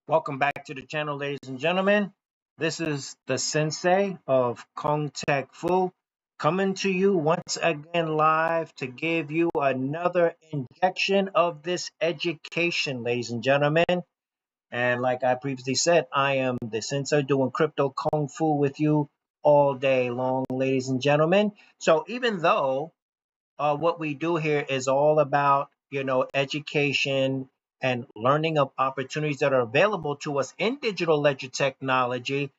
Welcome back to the channel, ladies and gentlemen. This is the Sensei of Kung Tech Fu coming to you once again live to give you another injection of this education, ladies and gentlemen. And like I previously said, I am the Sensei doing crypto Kung Fu with you all day long, ladies and gentlemen. So even though what we do here is all about, education and learning of opportunities that are available to us in digital ledger technology.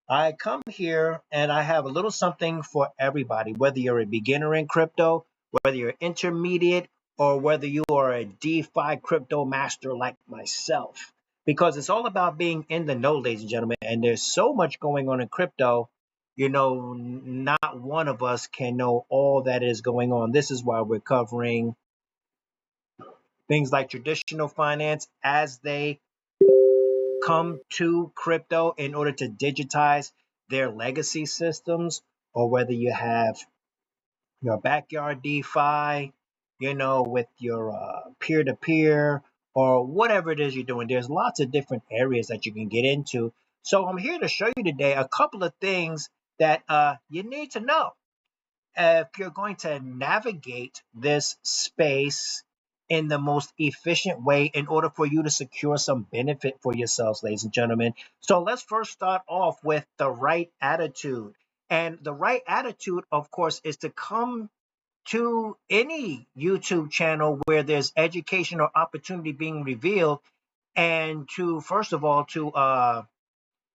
I come here and I have a little something for everybody, whether you're a beginner in crypto, whether you're intermediate, or whether you are a DeFi crypto master like myself. Because it's all about being in the know, ladies and gentlemen. And there's so much going on in crypto, not one of us can know all that is going on. This is why we're covering things like traditional finance as they come to crypto in order to digitize their legacy systems, or whether you have your backyard DeFi, with your peer-to-peer or whatever it is you're doing. There's lots of different areas that you can get into. So I'm here to show you today a couple of things that you need to know if you're going to navigate this space in the most efficient way in order for you to secure some benefit for yourselves, ladies and gentlemen. So let's first start off with the right attitude. And the right attitude, of course, is to come to any YouTube channel where there's education or opportunity being revealed, and to, first of all, to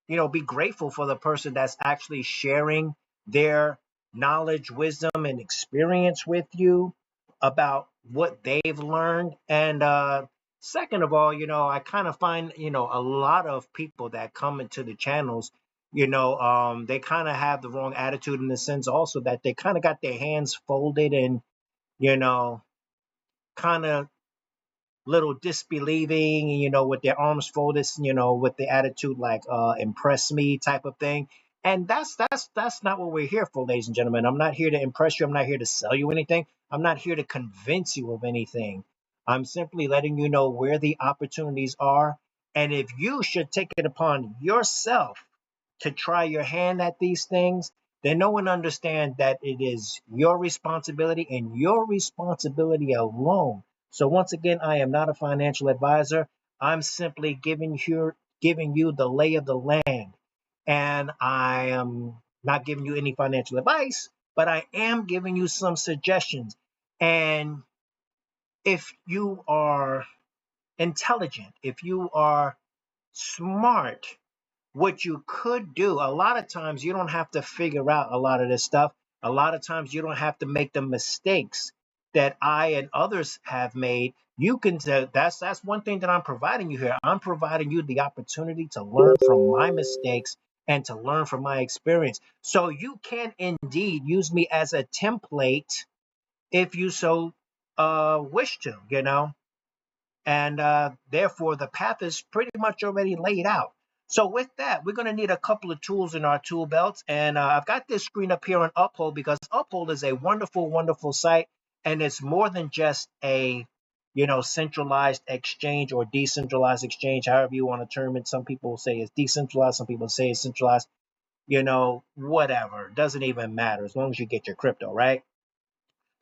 be grateful for the person that's actually sharing their knowledge, wisdom, and experience with you about what they've learned. And second of all, I kind of find, a lot of people that come into the channels, they kind of have the wrong attitude in the sense also that they kind of got their hands folded and, you know, kind of little disbelieving, with their arms folded, with the attitude like impress me type of thing. And that's not what we're here for, ladies and gentlemen. I'm not here to impress you. I'm not here to sell you anything. I'm not here to convince you of anything. I'm simply letting you know where the opportunities are. And if you should take it upon yourself to try your hand at these things, then no one understand that it is your responsibility and your responsibility alone. So once again, I am not a financial advisor. I'm simply giving you the lay of the land. And I am not giving you any financial advice, but I am giving you some suggestions. And if you are intelligent, if you are smart, what you could do, a lot of times you don't have to figure out a lot of this stuff. A lot of times you don't have to make the mistakes that I and others have made. You can that's one thing that I'm providing you here. I'm providing you the opportunity to learn from my mistakes and to learn from my experience. So you can indeed use me as a template if you so wish to, and therefore the path is pretty much already laid out. So with that, we're going to need a couple of tools in our tool belts, and I've got this screen up here on Uphold because Uphold is a wonderful, wonderful site, and it's more than just a centralized exchange or decentralized exchange, however you want to term it. Some people say it's decentralized, some people say it's centralized. Whatever, doesn't even matter as long as you get your crypto right.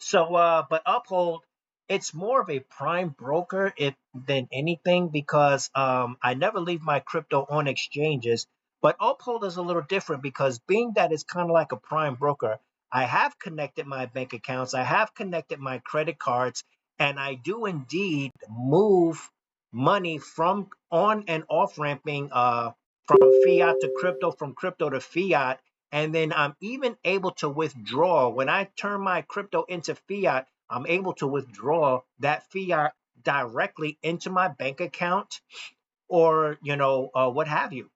So, but Uphold, it's more of a prime broker than anything because I never leave my crypto on exchanges. But Uphold is a little different because being that it's kind of like a prime broker, I have connected my bank accounts, I have connected my credit cards, and I do indeed move money from on and off ramping from fiat to crypto, from crypto to fiat, and then I'm even able to withdraw. When I turn my crypto into fiat, I'm able to withdraw that fiat directly into my bank account or, what have you,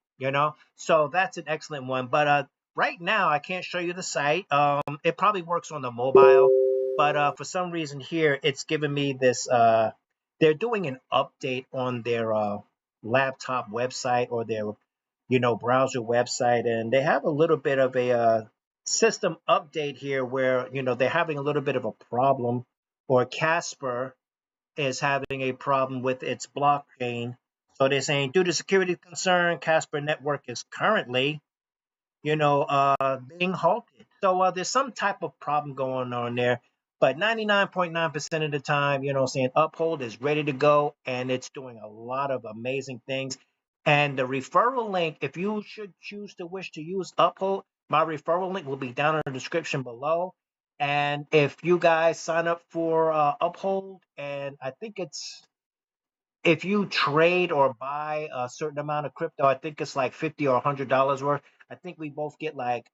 So that's an excellent one. But right now, I can't show you the site. It probably works on the mobile. But for some reason here, it's giving me this. They're doing an update on their laptop website or their browser website, and they have a little bit of a system update here where they're having a little bit of a problem, or Casper is having a problem with its blockchain. So they're saying due to security concern, Casper network is currently, being halted. So there's some type of problem going on there. But 99.9% of the time, saying Uphold is ready to go and it's doing a lot of amazing things. And the referral link, if you should choose to wish to use Uphold, my referral link will be down in the description below. And if you guys sign up for Uphold, and I think it's if you trade or buy a certain amount of crypto, I think it's like $50 or $100 worth. I think we both get like,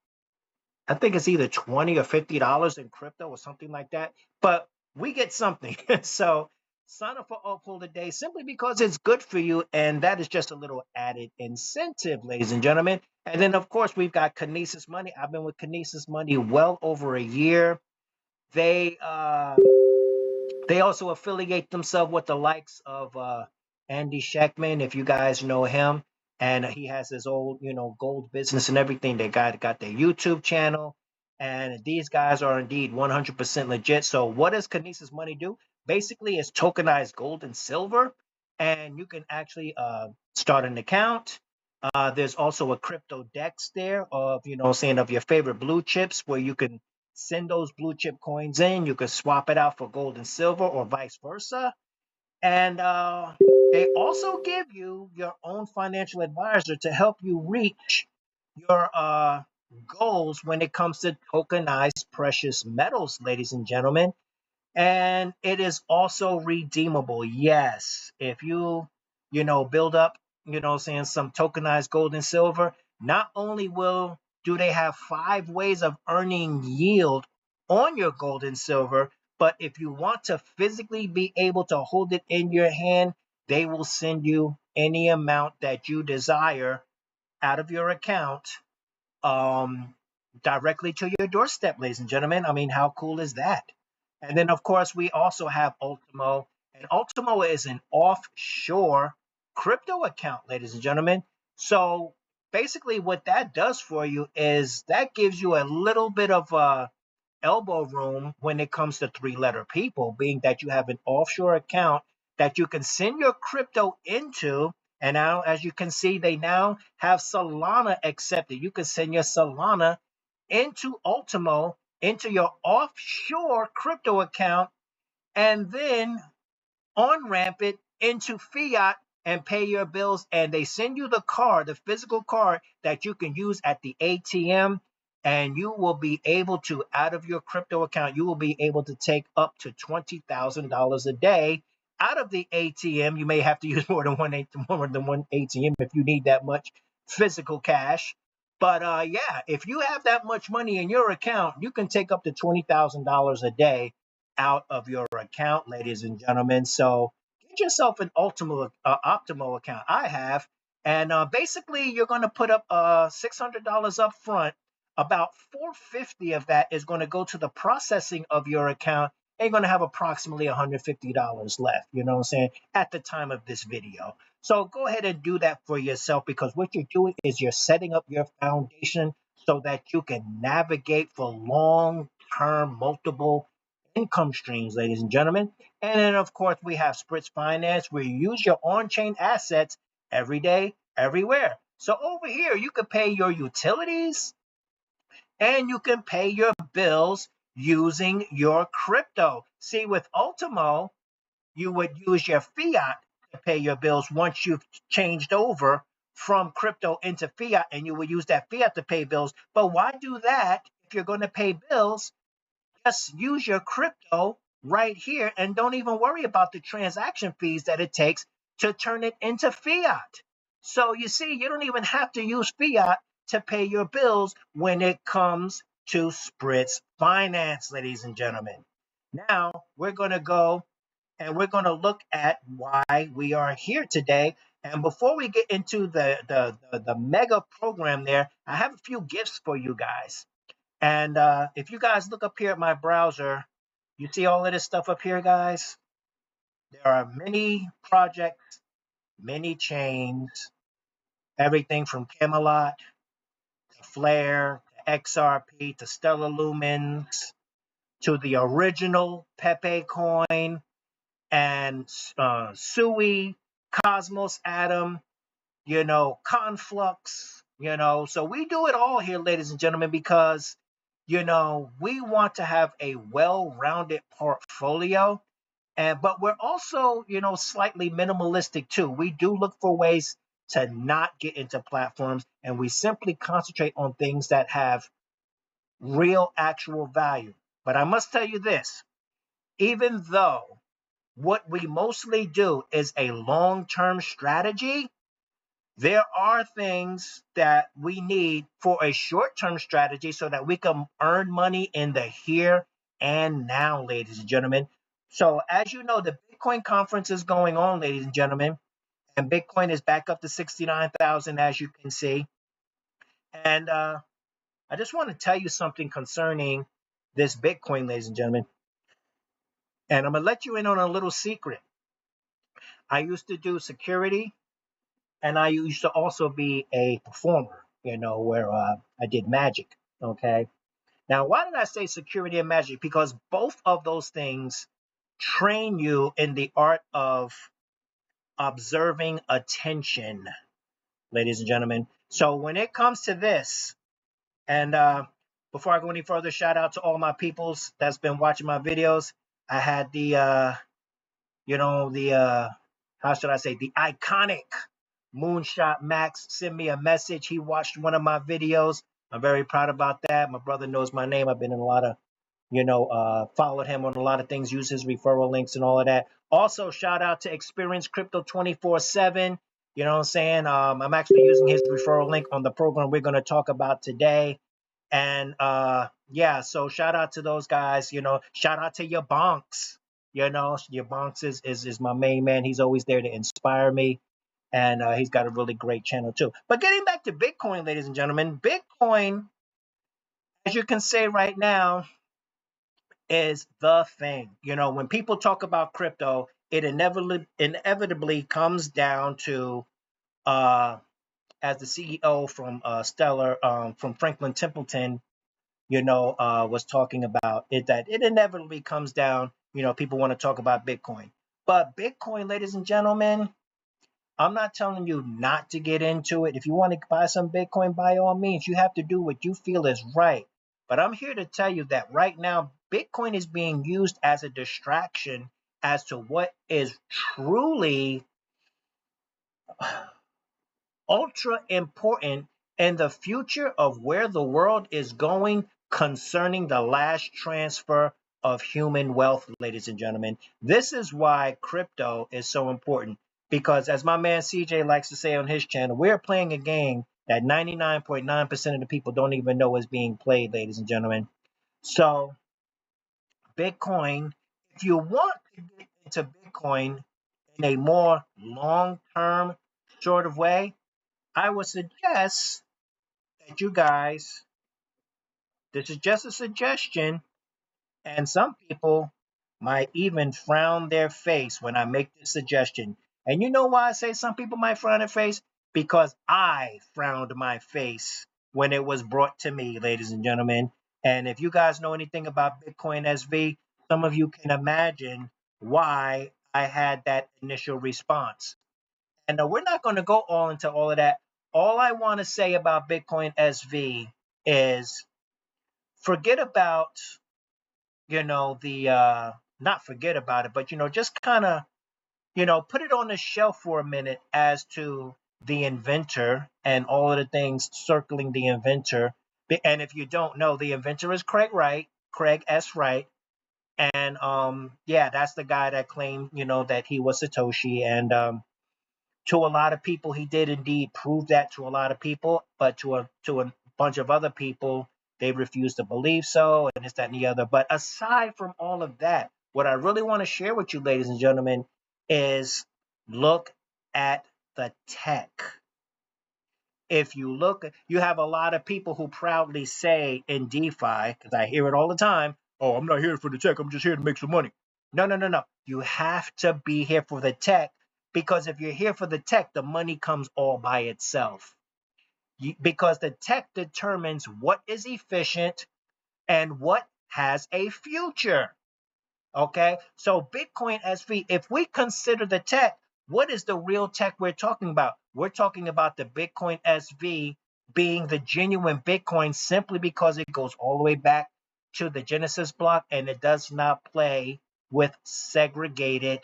I think it's either $20 or $50 in crypto or something like that. But we get something. So sign up for Uphold today simply because it's good for you. And that is just a little added incentive, ladies and gentlemen. And then, of course, we've got Kinesis Money. I've been with Kinesis Money well over a year. They they also affiliate themselves with the likes of Andy Sheckman, if you guys know him, and he has his old, gold business and everything. They got their YouTube channel, and these guys are indeed 100% legit. So, what does Kinesis Money do? Basically, it's tokenized gold and silver, and you can actually start an account. There's also a crypto dex there of, saying of your favorite blue chips where you can send those blue chip coins in. You can swap it out for gold and silver or vice versa. And they also give you your own financial advisor to help you reach your goals when it comes to tokenized precious metals, ladies and gentlemen. And it is also redeemable. Yes, if build up, saying some tokenized gold and silver, not only will do they have 5 ways of earning yield on your gold and silver, but if you want to physically be able to hold it in your hand, they will send you any amount that you desire out of your account, um, directly to your doorstep, ladies and gentlemen. I mean, how cool is that? And then, of course, we also have Ultimo, and Ultimo is an offshore crypto account, ladies and gentlemen. So basically, what that does for you is that gives you a little bit of elbow room when it comes to 3-letter people, being that you have an offshore account that you can send your crypto into. And now, as you can see, they now have Solana accepted. You can send your Solana into Ultimo, into your offshore crypto account, and then on ramp it into fiat and pay your bills. And they send you the card, the physical card that you can use at the ATM. And you will be able to, out of your crypto account, you will be able to take up to $20,000 a day out of the ATM. You may have to use more than one ATM if you need that much physical cash. But yeah, if you have that much money in your account, you can take up to $20,000 a day out of your account, ladies and gentlemen. So get yourself an Optimo account. I have, and basically you're going to put up $600 up front. About 450 of that is going to go to the processing of your account. And you're going to have approximately $150 left. You know what I'm saying? At the time of this video. So go ahead and do that for yourself, because what you're doing is you're setting up your foundation so that you can navigate for long-term multiple income streams, ladies and gentlemen. And then, of course, we have Spritz Finance, where you use your on-chain assets every day, everywhere. So over here, you can pay your utilities and you can pay your bills using your crypto. See, with Ultimo, you would use your fiat to pay your bills once you've changed over from crypto into fiat, and you will use that fiat to pay bills. But why do that if you're going to pay bills? Just use your crypto right here and don't even worry about the transaction fees that it takes to turn it into fiat. So you see, you don't even have to use fiat to pay your bills when it comes to Spritz Finance, ladies and gentlemen. Now we're going to go and we're going to look at why we are here today. And before we get into the mega program there, I have a few gifts for you guys. And if you guys look up here at my browser, you see all of this stuff up here, guys. There are many projects, many chains, everything from Camelot to Flare to XRP to Stellar Lumens to the original Pepe coin and Sui. Cosmos Atom, Conflux, so we do it all here, ladies and gentlemen, because, we want to have a well-rounded portfolio. But we're also, slightly minimalistic too. We do look for ways to not get into platforms, and we simply concentrate on things that have real actual value. But I must tell you this, even though what we mostly do is a long-term strategy, there are things that we need for a short-term strategy so that we can earn money in the here and now, ladies and gentlemen. So as you know, the Bitcoin conference is going on, ladies and gentlemen, and Bitcoin is back up to 69,000, as you can see. And I just want to tell you something concerning this Bitcoin, ladies and gentlemen. And I'm going to let you in on a little secret. I used to do security, and I used to also be a performer, where I did magic. Okay. Now, why did I say security and magic? Because both of those things train you in the art of observing attention, ladies and gentlemen. So when it comes to this, and before I go any further, shout out to all my peoples that's been watching my videos. I had the how should I say, the iconic Moonshot Max send me a message. He watched one of my videos. I'm very proud about that. My brother knows my name. I've been in a lot of, followed him on a lot of things, use his referral links and all of that. Also, shout out to Experience Crypto 24/7. You know what I'm saying? I'm actually using his referral link on the program we're going to talk about today. And yeah, so shout out to those guys. Shout out to your bonks. Your bonks is my main man. He's always there to inspire me. And he's got a really great channel too. But getting back to Bitcoin, ladies and gentlemen, Bitcoin, as you can say right now, is the thing. When people talk about crypto, it inevitably comes down to, as the CEO from Stellar, from Franklin Templeton, was talking about it, that it inevitably comes down, people want to talk about Bitcoin. But Bitcoin, ladies and gentlemen, I'm not telling you not to get into it. If you want to buy some Bitcoin, by all means, you have to do what you feel is right. But I'm here to tell you that right now, Bitcoin is being used as a distraction as to what is truly ultra important in the future of where the world is going concerning the last transfer of human wealth, ladies and gentlemen. This is why crypto is so important, because as my man CJ likes to say on his channel, we're playing a game that 99.9% of the people don't even know is being played, ladies and gentlemen. So Bitcoin, if you want to get into Bitcoin in a more long-term sort of way, I would suggest that you guys, this is just a suggestion, and some people might even frown their face when I make this suggestion. And you know why I say some people might frown their face? Because I frowned my face when it was brought to me, ladies and gentlemen. And if you guys know anything about Bitcoin SV, some of you can imagine why I had that initial response. And we're not going to go all into all of that. All I want to say about Bitcoin SV is forget about, not forget about it, but, just kind of, put it on the shelf for a minute as to the inventor and all of the things circling the inventor. And if you don't know, the inventor is Craig S. Wright. And yeah, that's the guy that claimed, that he was Satoshi. And to a lot of people, he did indeed prove that to a lot of people, but to a bunch of other people, they refuse to believe so, and this, that, and the other. But aside from all of that, what I really want to share with you, ladies and gentlemen, is look at the tech. If you look, you have a lot of people who proudly say in DeFi, because I hear it all the time, oh, I'm not here for the tech, I'm just here to make some money. No. You have to be here for the tech, because if you're here for the tech, the money comes all by itself. Because the tech determines what is efficient and what has a future. Okay, so Bitcoin SV, if we consider the tech, What is the real tech we're talking about? We're talking about the Bitcoin SV being the genuine Bitcoin simply because it goes all the way back to the Genesis block and it does not play with segregated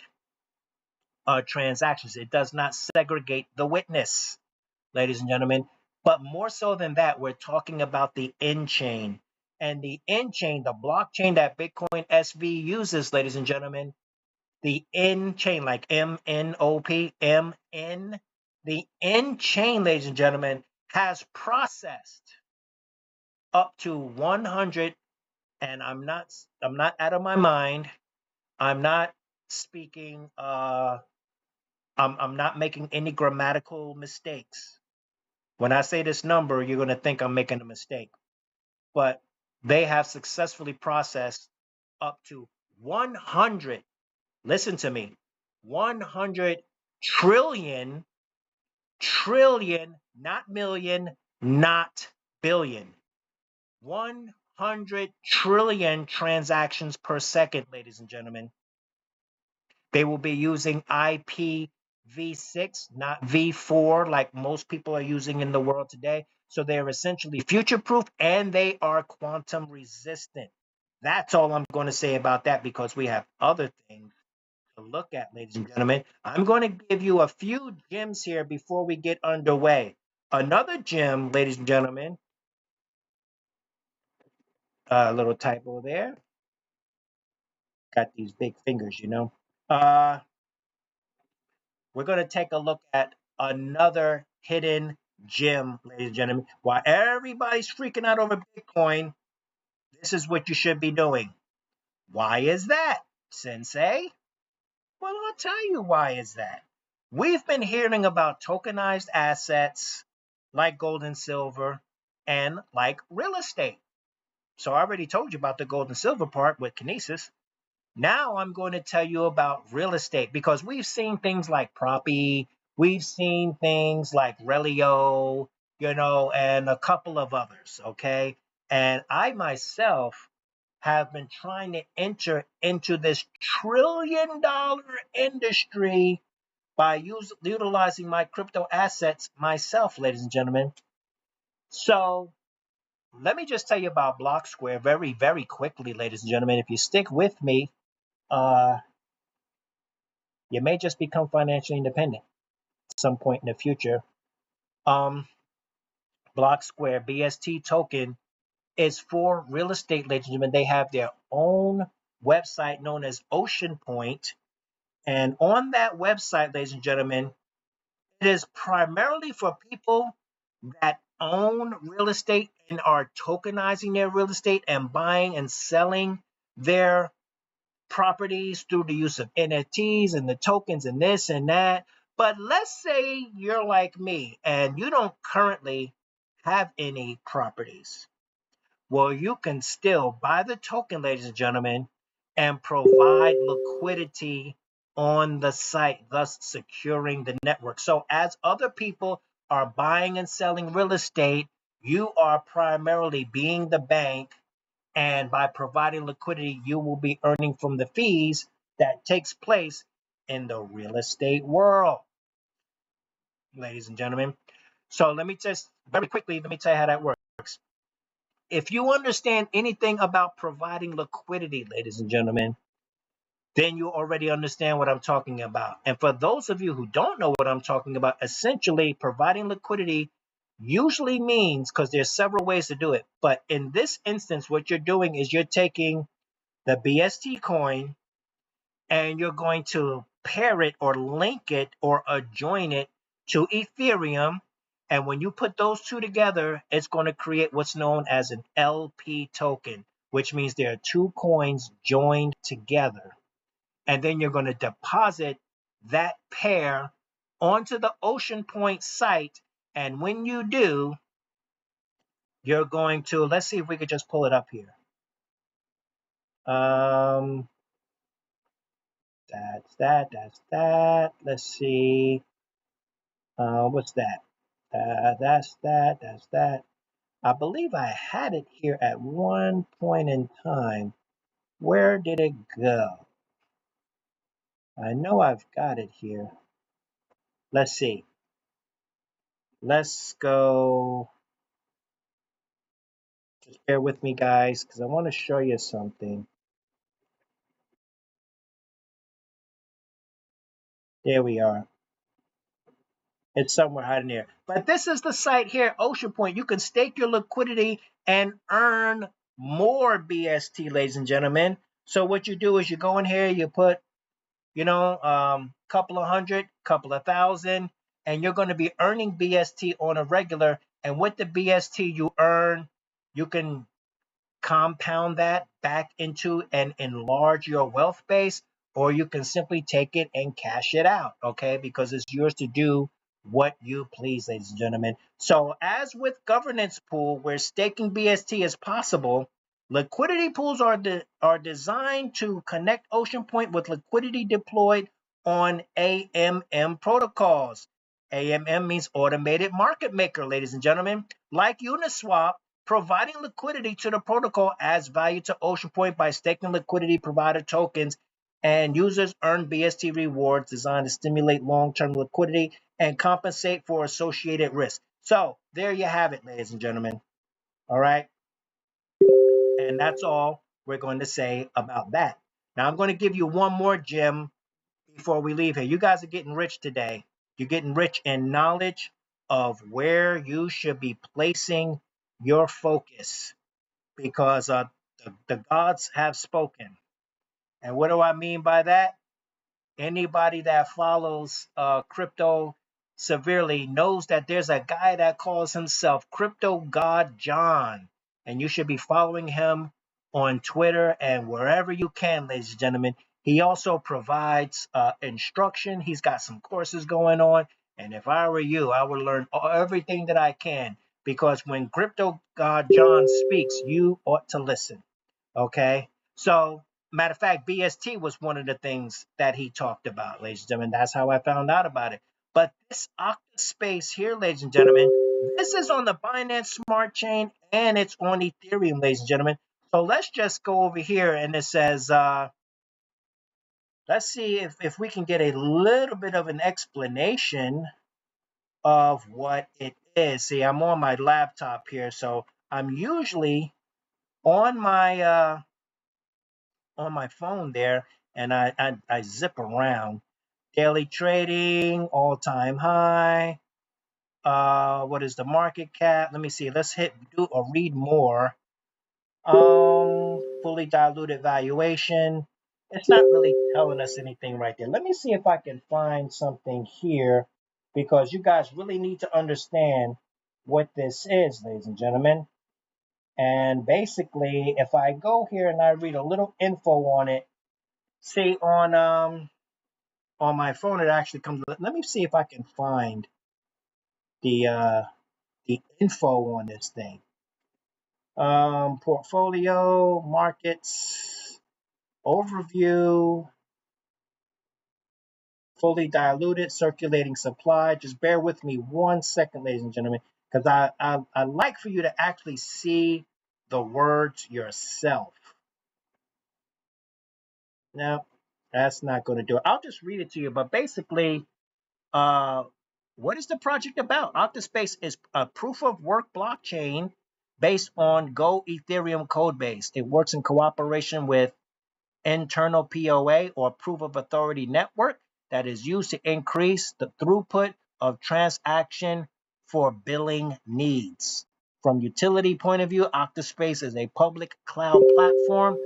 transactions. It does not segregate the witness, ladies and gentlemen. But more so than that, we're talking about the end chain. And the end chain, the blockchain that Bitcoin SV uses, ladies and gentlemen, the end chain, like MNOP, MN, the end chain, ladies and gentlemen, has processed up to 100, and I'm not out of my mind. I'm not speaking I'm not making any grammatical mistakes. When I say this number, you're going to think I'm making a mistake. But they have successfully processed up to 100, listen to me, 100 trillion, not million, not billion. 100 trillion transactions per second, ladies and gentlemen. They will be using IPv6, not V4, like most people are using in the world today. So they're essentially future-proof and they are quantum resistant. That's all I'm going to say about that because we have other things to look at, ladies and gentlemen. I'm going to give you a few gems here before we get underway. Another gem, ladies and gentlemen, a little typo there. Got these big fingers, you know. We're going to take a look at another hidden gem, ladies and gentlemen. While everybody's freaking out over Bitcoin, this is what you should be doing. Why is that, Sensei? Well, I'll tell you why is that. We've been hearing about tokenized assets like gold and silver and like real estate. So I already told you about the gold and silver part with KINESIS. Now I'm going to tell you about real estate because we've seen things like Proppy, we've seen things like Relio, you know, and a couple of others, okay? And I myself have been trying to enter into this trillion-dollar industry by utilizing my crypto assets myself, ladies and gentlemen. So let me just tell you about Block Square very, very quickly, ladies and gentlemen. If you stick with me, uh, you may just become financially independent at some point in the future. Block Square BST token is for real estate, ladies and gentlemen. They have their own website known as Ocean Point. And on that website, ladies and gentlemen, it is primarily for people that own real estate and are tokenizing their real estate and buying and selling their properties through the use of NFTs and the tokens and this and that. But let's say you're like me and you don't currently have any properties. Well, you can still buy the token, ladies and gentlemen, and provide liquidity on the site, thus securing the network. So as other people are buying and selling real estate, you are primarily being the bank, and by providing liquidity, you will be earning from the fees that takes place in the real estate world, ladies and gentlemen. So let me just very quickly, let me tell you how that works. If you understand anything about providing liquidity, ladies and gentlemen, then you already understand what I'm talking about. And for those of you who don't know what I'm talking about, essentially providing liquidity usually means, because there's several ways to do it, but in this instance, what you're doing is you're taking the BST coin and you're going to pair it or link it or adjoin it to Ethereum. And when you put those two together, it's going to create what's known as an LP token, which means there are two coins joined together. And then you're going to deposit that pair onto the Ocean Point site. And when you do, you're going to, let's see if we could just pull it up here. That's that. Let's see. What's that? That's that. I believe I had it here at one point in time. Where did it go? I know I've got it here. Let's see. Let's go. Just bear with me, guys, because I want to show you something. There we are. It's somewhere hiding there. But this is the site here, Ocean Point. You can stake your liquidity and earn more BST, ladies and gentlemen. So what you do is you go in here, you put, couple of hundred, couple of thousand, and you're going to be earning BST on a regular. And with the BST you earn, you can compound that back into and enlarge your wealth base, or you can simply take it and cash it out, okay? Because it's yours to do what you please, ladies and gentlemen. So, as with governance pool, where staking BST is possible, liquidity pools are designed to connect Ocean Point with liquidity deployed on AMM protocols. AMM means automated market maker, ladies and gentlemen. Like Uniswap, providing liquidity to the protocol adds value to Ocean Point by staking liquidity provider tokens, and users earn BST rewards designed to stimulate long-term liquidity and compensate for associated risk. So there you have it, ladies and gentlemen. All right. And that's all we're going to say about that. Now I'm going to give you one more gem before we leave here. You guys are getting rich today. You're getting rich in knowledge of where you should be placing your focus, because the gods have spoken. And what do I mean by that? Anybody that follows crypto severely knows that there's a guy that calls himself Crypto God John, and you should be following him on Twitter and wherever you can, ladies and gentlemen. He also provides instruction. He's got some courses going on, and if I were you, I would learn everything that I can, because when Crypto God John speaks, you ought to listen. Okay, so matter of fact, BST was one of the things that he talked about, ladies and gentlemen. That's how I found out about it. But this Octa space here, ladies and gentlemen, this is on the Binance Smart Chain and it's on Ethereum, ladies and gentlemen. So let's just go over here, and it says, let's see if we can get a little bit of an explanation of what it is. See, I'm on my laptop here, so I'm usually on my phone there, and I zip around. Daily trading, all-time high. What is the market cap? Let me see. Let's do or read more. Fully diluted valuation. It's not really telling us anything right there. Let me see if I can find something here, because you guys really need to understand what this is, ladies and gentlemen. And basically, if I go here and I read a little info on it, see on my phone it actually comes with, let me see if I can find the uh the info on this thing. Portfolio, markets, overview, fully diluted, circulating supply. Just bear with me 1 second, ladies and gentlemen, because I like for you to actually see the words yourself. Now, that's not going to do it. I'll just read it to you, but basically, Uh, what is the project about? Octaspace is a proof of work blockchain based on Go Ethereum code base. It works in cooperation with internal POA or proof of authority network that is used to increase the throughput of transaction for billing needs. From utility point of view, Octaspace is a public cloud platform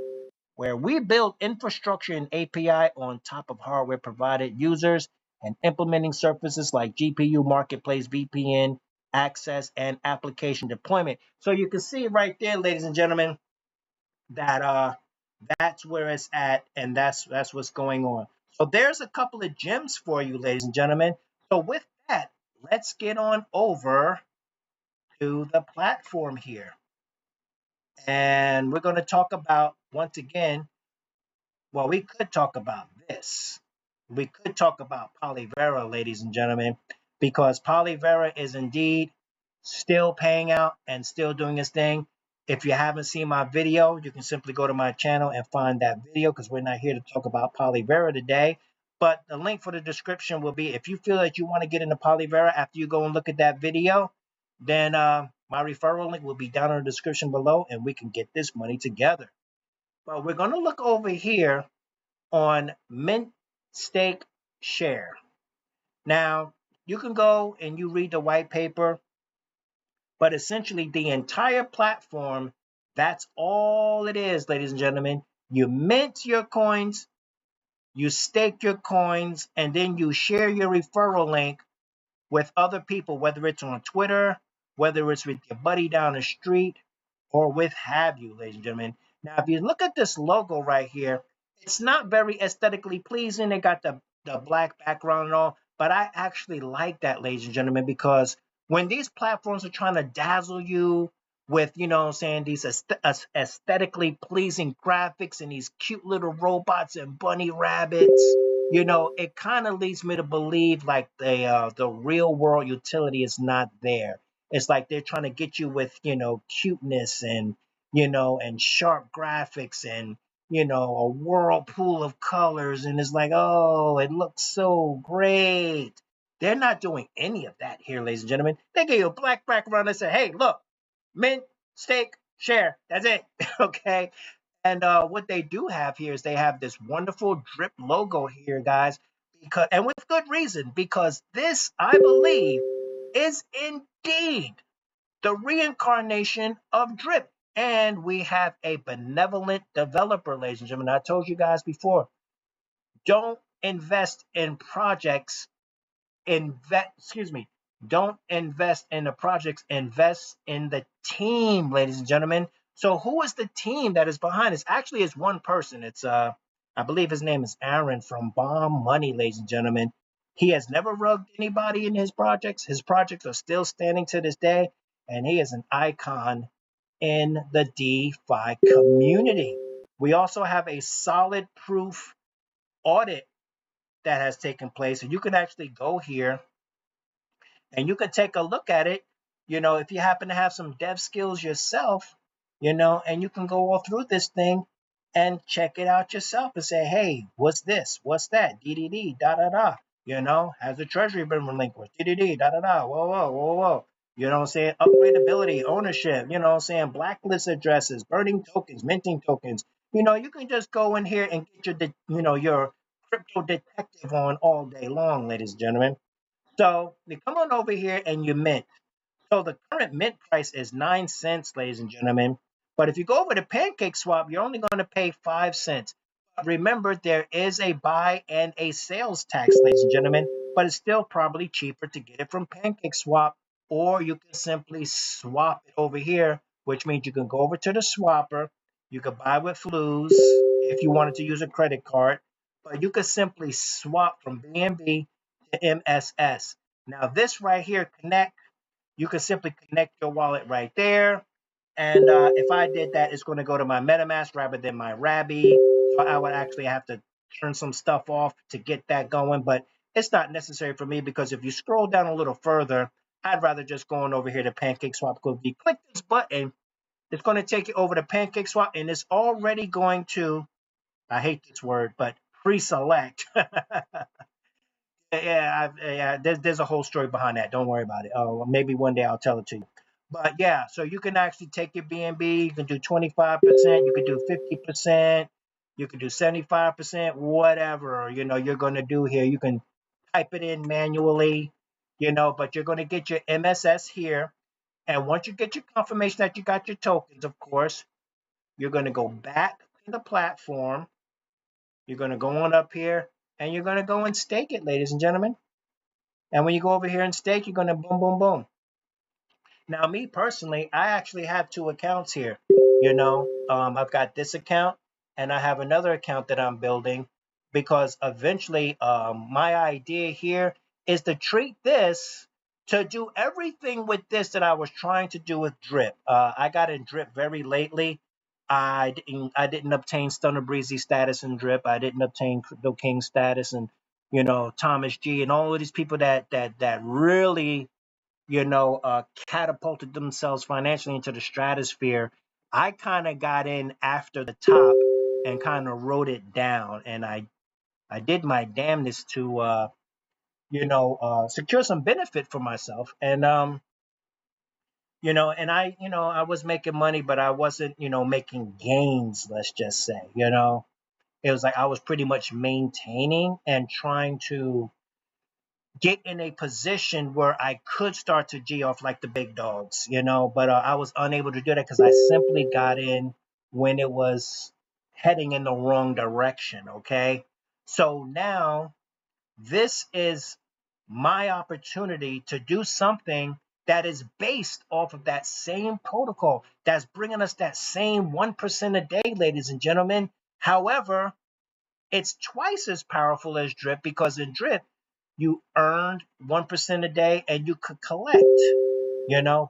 where we build infrastructure and API on top of hardware provided users and implementing services like GPU marketplace, VPN access, and application deployment. So you can see right there, ladies and gentlemen, that that's where it's at, and that's what's going on. So there's a couple of gems for you, ladies and gentlemen. So with that, let's get on over to the platform here. And we're going to talk about, once again, well, we could talk about this. We could talk about Polyvera, ladies and gentlemen, because Polyvera is indeed still paying out and still doing its thing. If you haven't seen my video, you can simply go to my channel and find that video, because we're not here to talk about Polyvera today. But the link for the description will be, if you feel that you want to get into Polyvera after you go and look at that video, then my referral link will be down in the description below, and we can get this money together. But we're going to look over here on Mint Stake Share. Now, you can go and you read the white paper, but essentially the entire platform, that's all it is, ladies and gentlemen. You mint your coins, you stake your coins, and then you share your referral link with other people, whether it's on Twitter, whether it's with your buddy down the street, or with have you, ladies and gentlemen. Now, if you look at this logo right here, it's not very aesthetically pleasing. It got the black background and all, but I actually like that, ladies and gentlemen, because when these platforms are trying to dazzle you with, you know what I'm saying, these aesthetically pleasing graphics and these cute little robots and bunny rabbits, you know, it kind of leads me to believe like the real world utility is not there. It's like they're trying to get you with, you know, cuteness and, you know, and sharp graphics and, you know, a whirlpool of colors, and it's like, oh, it looks so great. They're not doing any of that here, ladies and gentlemen. They give you a black background and say, hey, look, mint, stake, share. That's it. Okay. And what they do have here is they have this wonderful drip logo here, guys, because, and with good reason, because this, I believe, is indeed the reincarnation of drip. And we have a benevolent developer, ladies and gentlemen. I told you guys before, don't invest in projects, don't invest in the projects, invest in the team, ladies and gentlemen. So who is the team that is behind this? Actually, it's one person. It's I believe his name is Aaron from Bomb Money, ladies and gentlemen. He has never rugged anybody in his projects. His projects are still standing to this day, and he is an icon in the DeFi community. We also have a solid proof audit that has taken place, and you can actually go here and you can take a look at it, you know, if you happen to have some dev skills yourself, you know, and you can go all through this thing and check it out yourself and say, hey, what's this? What's that? DDD, da da da. You know, has the treasury been relinquished? DDD, da da da. Whoa, whoa, whoa, whoa. You know what I'm saying? Upgradability, ownership, you know what I'm saying? Blacklist addresses, burning tokens, minting tokens. You know, you can just go in here and get your, you know, your crypto detective on all day long, ladies and gentlemen. So you come on over here and you mint. So the current mint price is 9 cents, ladies and gentlemen. But if you go over to Pancake Swap, you're only going to pay 5 cents. But remember, there is a buy and a sales tax, ladies and gentlemen. But it's still probably cheaper to get it from Pancake Swap, or you can simply swap it over here, which means you can go over to the swapper. You can buy with Flues if you wanted to use a credit card, but you could simply swap from BNB to MSS. Now this right here, connect, you can simply connect your wallet right there. And if I did that, it's going to go to my MetaMask rather than my Rabby. So I would actually have to turn some stuff off to get that going. But it's not necessary for me, because if you scroll down a little further, I'd rather just go on over here to Pancake Swap. Because if you click this button, it's going to take you over to Pancake Swap, and it's already going to, I hate this word, but pre-select. Yeah, there's a whole story behind that. Don't worry about it. Maybe one day I'll tell it to you. But yeah, so you can actually take your BNB. You can do 25%. You can do 50%. You can do 75%. Whatever you know you're going to do here. You can type it in manually. You know, but you're going to get your MSS here. And once you get your confirmation that you got your tokens, of course, you're going to go back to the platform. You're going to go on up here, and you're going to go and stake it, ladies and gentlemen. And when you go over here and stake, you're going to boom, boom, boom. Now, me personally, I actually have two accounts here. You know, I've got this account, and I have another account that I'm building, because eventually my idea here is to treat this, to do everything with this that I was trying to do with Drip. I got in Drip very lately. I didn't obtain Stunner Breezy status in Drip. I didn't obtain Crypto King status, and you know, Thomas G and all of these people that really, you know, catapulted themselves financially into the stratosphere. I kind of got in after the top and kind of wrote it down, and I I did my damnedest to secure some benefit for myself. And and I was making money, but I wasn't, making gains, let's just say. It was like I was pretty much maintaining and trying to get in a position where I could start to G off like the big dogs, but I was unable to do that because I simply got in when it was heading in the wrong direction. Okay. So now this is my opportunity to do something that is based off of that same protocol that's bringing us that same 1% a day, ladies and gentlemen. However, it's twice as powerful as drip, because in drip you earned 1% a day and you could collect,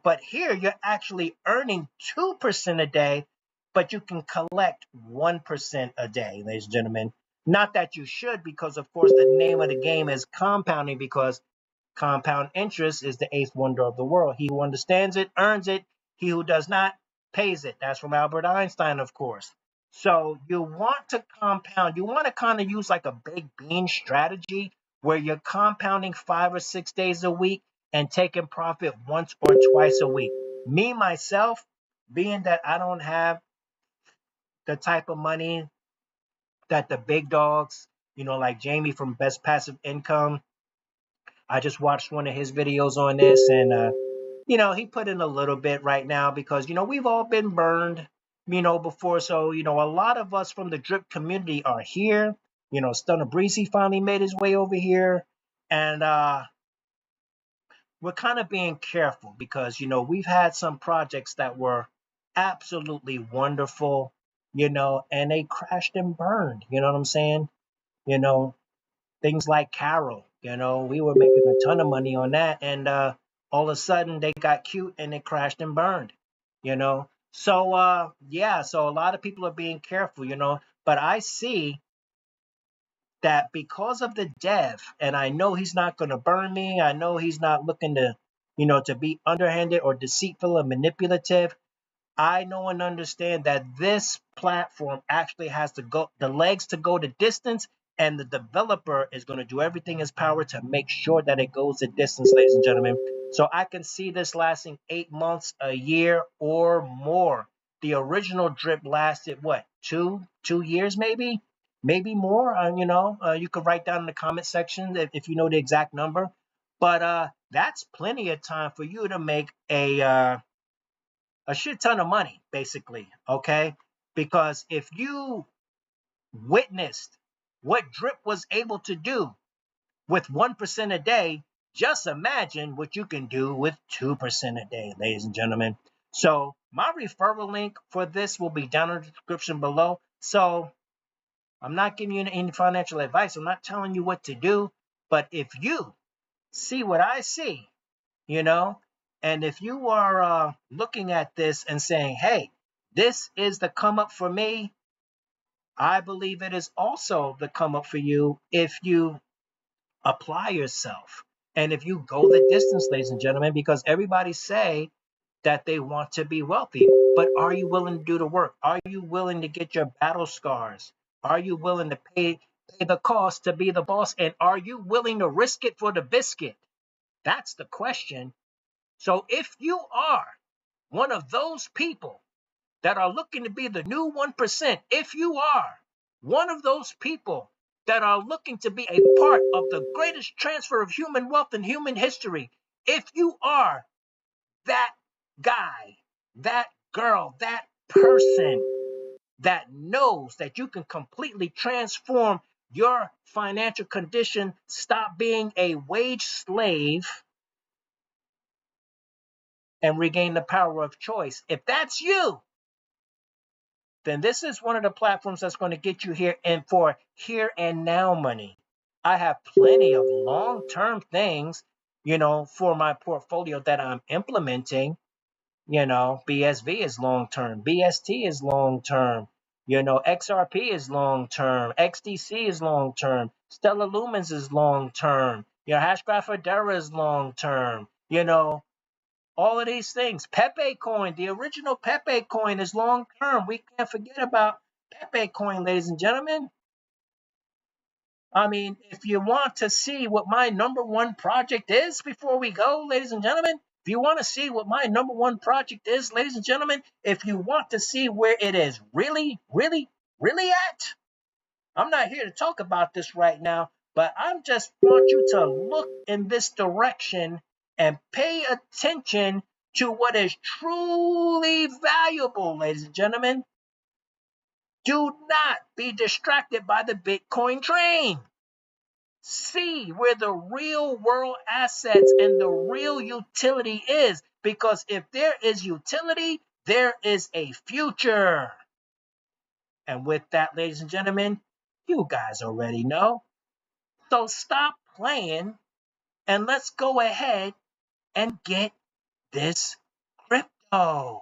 but here you're actually earning 2% a day, but you can collect 1% a day, ladies and gentlemen. Not that you should, because of course the name of the game is compounding, because compound interest is the eighth wonder of the world. He who understands it earns it. He who does not pays it. That's from Albert Einstein, of course. So you want to compound. You want to kind of use like a big bean strategy where you're compounding 5 or 6 days a week and taking profit once or twice a week. Me, myself, being that I don't have the type of money that the big dogs, like Jamie from Best Passive Income, I just watched one of his videos on this, and he put in a little bit right now because we've all been burned, before. So a lot of us from the drip community are here. Stunner Breezy finally made his way over here, and we're kind of being careful because we've had some projects that were absolutely wonderful, and they crashed and burned. You know what I'm saying? You know, things like Carol, we were making a ton of money on that, and all of a sudden they got cute and it crashed and burned, So yeah, so a lot of people are being careful, but I see that because of the dev, and I know he's not going to burn me. I know he's not looking to, to be underhanded or deceitful or manipulative. I know and understand that this platform actually has to go the legs to go the distance, and the developer is going to do everything in his power to make sure that it goes the distance, ladies and gentlemen. So I can see this lasting 8 months, a year, or more. The original drip lasted what, 2 years, maybe more. You could write down in the comment section if you know the exact number. But that's plenty of time for you to make a shit ton of money, basically, okay? Because if you witnessed what Drip was able to do with 1% a day, just imagine what you can do with 2% a day, ladies and gentlemen. So my referral link for this will be down in the description below. So I'm not giving you any financial advice. I'm not telling you what to do. But if you see what I see, you know and if you are looking at this and saying, hey, this is the come up for me, I believe it is also the come up for you if you apply yourself and if you go the distance, ladies and gentlemen, because everybody say that they want to be wealthy, but are you willing to do the work? Are you willing to get your battle scars? Are you willing to pay the cost to be the boss? And are you willing to risk it for the biscuit? That's the question. So if you are one of those people that are looking to be the new 1%, if you are one of those people that are looking to be a part of the greatest transfer of human wealth in human history, if you are that guy, that girl, that person that knows that you can completely transform your financial condition, stop being a wage slave, and regain the power of choice. If that's you, then this is one of the platforms that's going to get you here and for here and now money. I have plenty of long-term things, for my portfolio that I'm implementing. BSV is long-term, BST is long-term, XRP is long-term, XDC is long-term, Stellar Lumens is long-term, Hashgraph Federa is long-term, all of these things. Pepe coin, the original Pepe coin is long term. We can't forget about Pepe coin, ladies and gentlemen. I mean, if you want to see what my number one project is before we go, ladies and gentlemen, if you want to see what my number one project is, ladies and gentlemen, if you want to see where it is really, really, really at, I'm not here to talk about this right now, but I just want you to look in this direction and pay attention to what is truly valuable, ladies and gentlemen. Do not be distracted by the Bitcoin train. See where the real world assets and the real utility is, because if there is utility, there is a future. And with that, ladies and gentlemen, you guys already know. So stop playing and let's go ahead and get this crypto.